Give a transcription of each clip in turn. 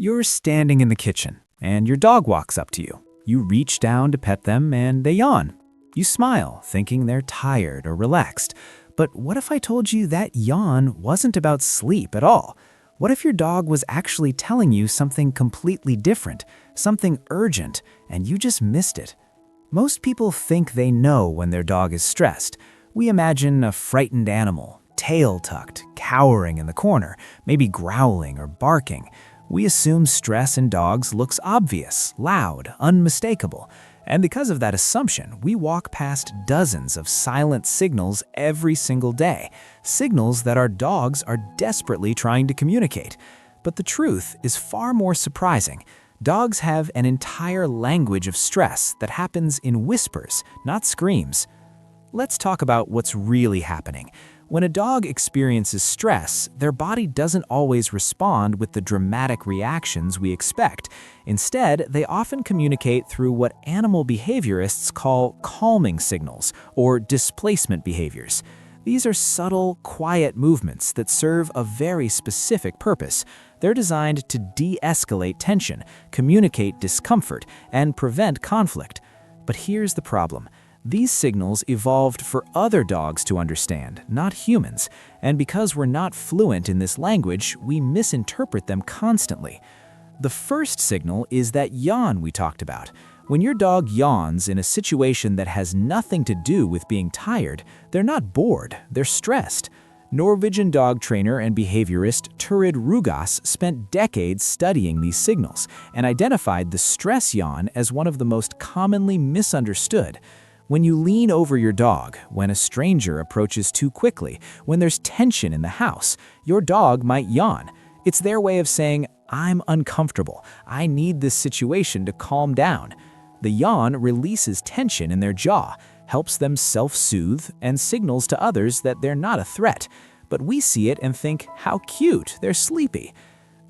You're standing in the kitchen, and your dog walks up to you. You reach down to pet them, and they yawn. You smile, thinking they're tired or relaxed. But what if I told you that yawn wasn't about sleep at all? What if your dog was actually telling you something completely different, something urgent, and you just missed it? Most people think they know when their dog is stressed. We imagine a frightened animal, tail tucked, cowering in the corner, maybe growling or barking. We assume stress in dogs looks obvious, loud, unmistakable. And because of that assumption, we walk past dozens of silent signals every single day, signals that our dogs are desperately trying to communicate. But the truth is far more surprising. Dogs have an entire language of stress that happens in whispers, not screams. Let's talk about what's really happening. When a dog experiences stress, their body doesn't always respond with the dramatic reactions we expect. Instead, they often communicate through what animal behaviorists call calming signals or displacement behaviors. These are subtle, quiet movements that serve a very specific purpose. They're designed to de-escalate tension, communicate discomfort, and prevent conflict. But here's the problem. These signals evolved for other dogs to understand, not humans, and because we're not fluent in this language, we misinterpret them constantly. The first signal is that yawn we talked about. When your dog yawns in a situation that has nothing to do with being tired, they're not bored, they're stressed. Norwegian dog trainer and behaviorist Turid Rugas spent decades studying these signals and identified the stress yawn as one of the most commonly misunderstood. When you lean over your dog, when a stranger approaches too quickly, when there's tension in the house, your dog might yawn. It's their way of saying, "I'm uncomfortable. I need this situation to calm down." The yawn releases tension in their jaw, helps them self-soothe, and signals to others that they're not a threat. But we see it and think, how cute, they're sleepy.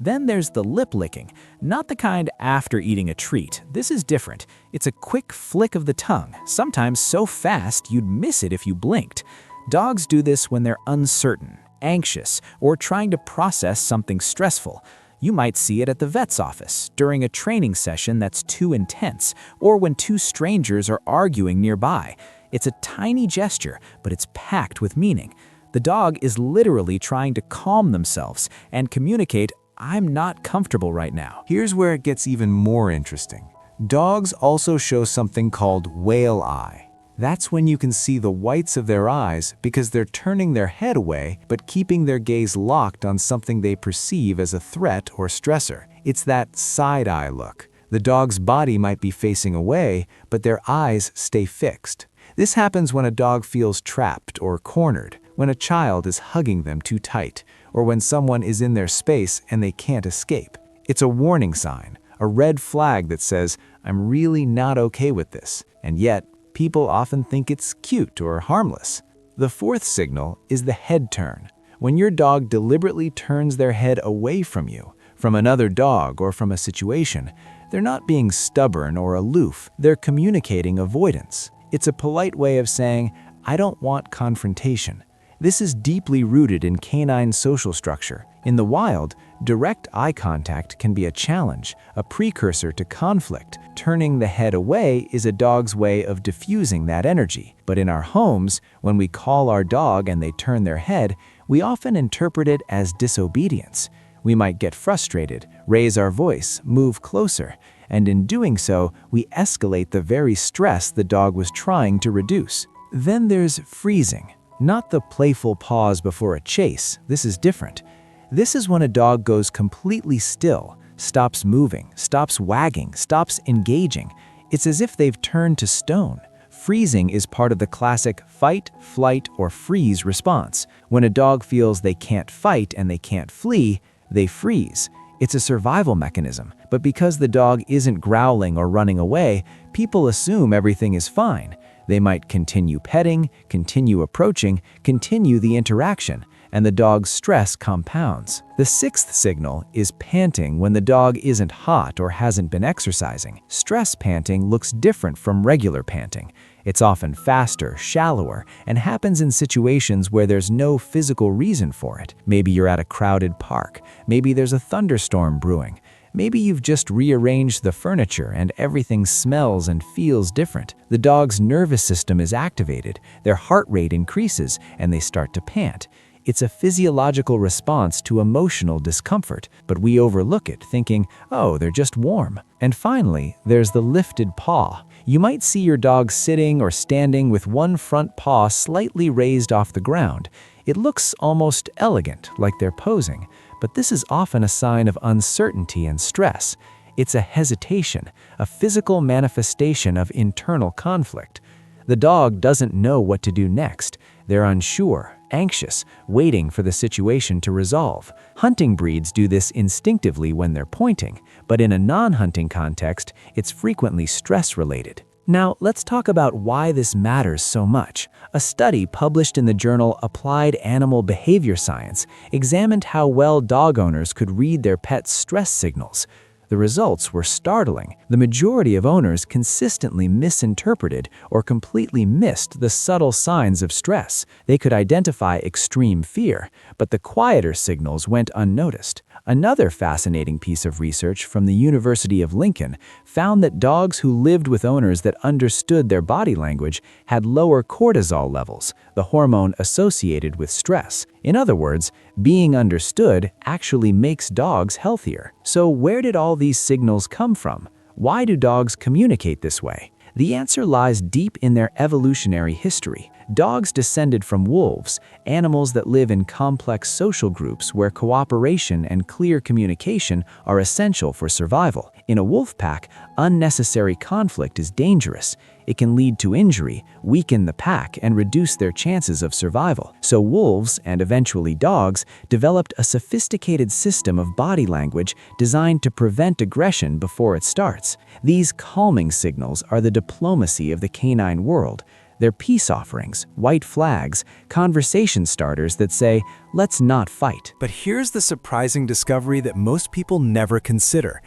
Then there's the lip licking, not the kind after eating a treat. This is different. It's a quick flick of the tongue, sometimes so fast you'd miss it if you blinked. Dogs do this when they're uncertain, anxious, or trying to process something stressful. You might see it at the vet's office, during a training session that's too intense, or when two strangers are arguing nearby. It's a tiny gesture, but it's packed with meaning. The dog is literally trying to calm themselves and communicate, "I'm not comfortable right now." Here's where it gets even more interesting. Dogs also show something called whale eye. That's when you can see the whites of their eyes because they're turning their head away but keeping their gaze locked on something they perceive as a threat or stressor. It's that side-eye look. The dog's body might be facing away, but their eyes stay fixed. This happens when a dog feels trapped or cornered, when a child is hugging them too tight, or when someone is in their space and they can't escape. It's a warning sign, a red flag that says, "I'm really not okay with this." And yet, people often think it's cute or harmless. The fourth signal is the head turn. When your dog deliberately turns their head away from you, from another dog or from a situation, they're not being stubborn or aloof, they're communicating avoidance. It's a polite way of saying, "I don't want confrontation." This is deeply rooted in canine social structure. In the wild, direct eye contact can be a challenge, a precursor to conflict. Turning the head away is a dog's way of diffusing that energy. But in our homes, when we call our dog and they turn their head, we often interpret it as disobedience. We might get frustrated, raise our voice, move closer, and in doing so, we escalate the very stress the dog was trying to reduce. Then there's freezing. Not the playful pause before a chase. This is different. This is when a dog goes completely still, stops moving, stops wagging, stops engaging. It's as if they've turned to stone. Freezing is part of the classic fight, flight, or freeze response. When a dog feels they can't fight and they can't flee, they freeze. It's a survival mechanism, but because the dog isn't growling or running away, people assume everything is fine. They might continue petting, continue approaching, continue the interaction, and the dog's stress compounds. The sixth signal is panting when the dog isn't hot or hasn't been exercising. Stress panting looks different from regular panting. It's often faster, shallower, and happens in situations where there's no physical reason for it. Maybe you're at a crowded park. Maybe there's a thunderstorm brewing. Maybe you've just rearranged the furniture and everything smells and feels different. The dog's nervous system is activated, their heart rate increases, and they start to pant. It's a physiological response to emotional discomfort, but we overlook it, thinking, oh, they're just warm. And finally, there's the lifted paw. You might see your dog sitting or standing with one front paw slightly raised off the ground. It looks almost elegant, like they're posing, but this is often a sign of uncertainty and stress. It's a hesitation, a physical manifestation of internal conflict. The dog doesn't know what to do next. They're unsure, anxious, waiting for the situation to resolve. Hunting breeds do this instinctively when they're pointing, but in a non-hunting context, it's frequently stress-related. Now, let's talk about why this matters so much. A study published in the journal Applied Animal Behavior Science examined how well dog owners could read their pets' stress signals. The results were startling. The majority of owners consistently misinterpreted or completely missed the subtle signs of stress. They could identify extreme fear, but the quieter signals went unnoticed. Another fascinating piece of research from the University of Lincoln found that dogs who lived with owners that understood their body language had lower cortisol levels, the hormone associated with stress. In other words, being understood actually makes dogs healthier. So where did all these signals come from? Why do dogs communicate this way? The answer lies deep in their evolutionary history. Dogs descended from wolves, animals that live in complex social groups where cooperation and clear communication are essential for survival. In a wolf pack, unnecessary conflict is dangerous. It can lead to injury, weaken the pack, and reduce their chances of survival. So wolves, and eventually dogs, developed a sophisticated system of body language designed to prevent aggression before it starts. These calming signals are the diplomacy of the canine world. They're peace offerings, white flags, conversation starters that say, let's not fight. But here's the surprising discovery that most people never consider.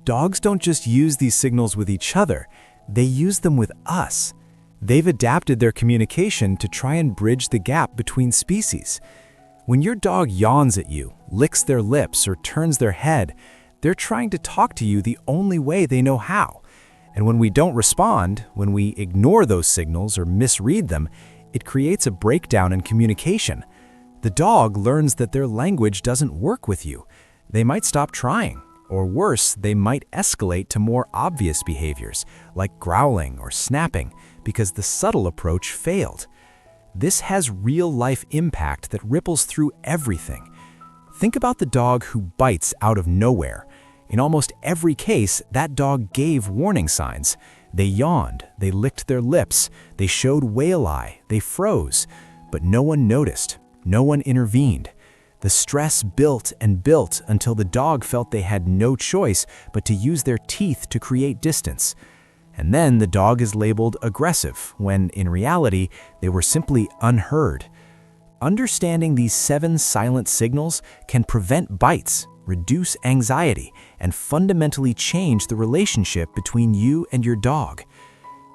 Dogs don't just use these signals with each other, they use them with us. They've adapted their communication to try and bridge the gap between species. When your dog yawns at you, licks their lips, or turns their head, they're trying to talk to you the only way they know how. And when we don't respond, when we ignore those signals or misread them, it creates a breakdown in communication. The dog learns that their language doesn't work with you. They might stop trying, or worse, they might escalate to more obvious behaviors, like growling or snapping, because the subtle approach failed. This has real-life impact that ripples through everything. Think about the dog who bites out of nowhere. In almost every case, that dog gave warning signs. They yawned, they licked their lips, they showed whale eye, they froze. But no one noticed, no one intervened. The stress built and built until the dog felt they had no choice but to use their teeth to create distance. And then the dog is labeled aggressive, when in reality, they were simply unheard. Understanding these 7 silent signals can prevent bites, reduce anxiety, and fundamentally change the relationship between you and your dog.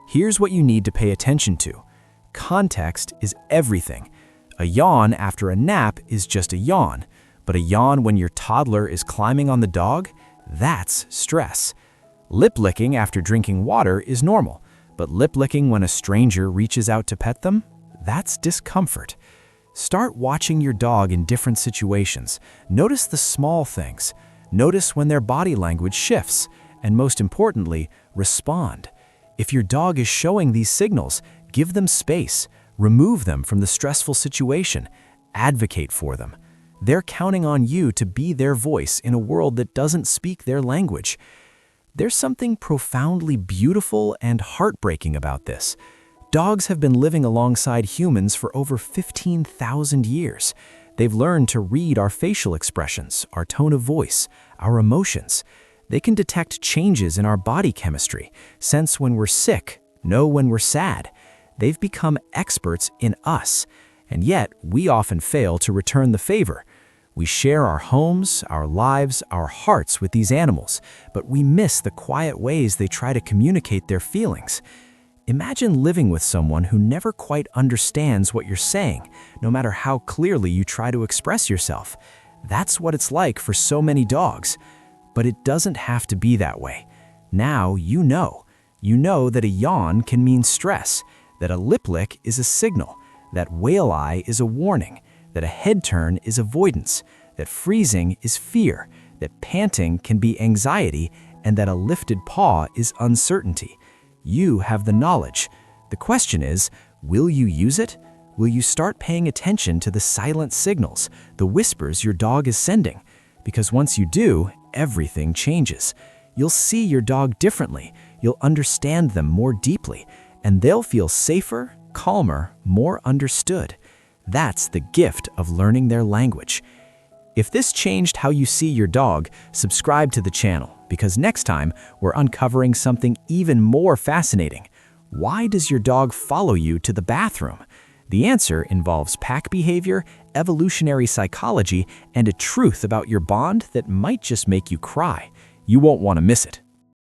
Here's what you need to pay attention to. Context is everything. A yawn after a nap is just a yawn, but a yawn when your toddler is climbing on the dog, that's stress. Lip licking after drinking water is normal, but lip licking when a stranger reaches out to pet them, that's discomfort. Start watching your dog in different situations. Notice the small things. Notice when their body language shifts, and most importantly, respond. If your dog is showing these signals, give them space. Remove them from the stressful situation. Advocate for them. They're counting on you to be their voice in a world that doesn't speak their language. There's something profoundly beautiful and heartbreaking about this. Dogs have been living alongside humans for over 15,000 years. They've learned to read our facial expressions, our tone of voice, our emotions. They can detect changes in our body chemistry, sense when we're sick, know when we're sad. They've become experts in us, and yet we often fail to return the favor. We share our homes, our lives, our hearts with these animals, but we miss the quiet ways they try to communicate their feelings. Imagine living with someone who never quite understands what you're saying, no matter how clearly you try to express yourself. That's what it's like for so many dogs. But it doesn't have to be that way. Now you know. You know that a yawn can mean stress, that a lip lick is a signal, that whale eye is a warning, that a head turn is avoidance, that freezing is fear, that panting can be anxiety, and that a lifted paw is uncertainty. You have the knowledge. The question is, will you use it? Will you start paying attention to the silent signals, the whispers your dog is sending? Because once you do, everything changes. You'll see your dog differently, you'll understand them more deeply, and they'll feel safer, calmer, more understood. That's the gift of learning their language. If this changed how you see your dog, subscribe to the channel, because next time we're uncovering something even more fascinating. Why does your dog follow you to the bathroom? The answer involves pack behavior, evolutionary psychology, and a truth about your bond that might just make you cry. You won't want to miss it.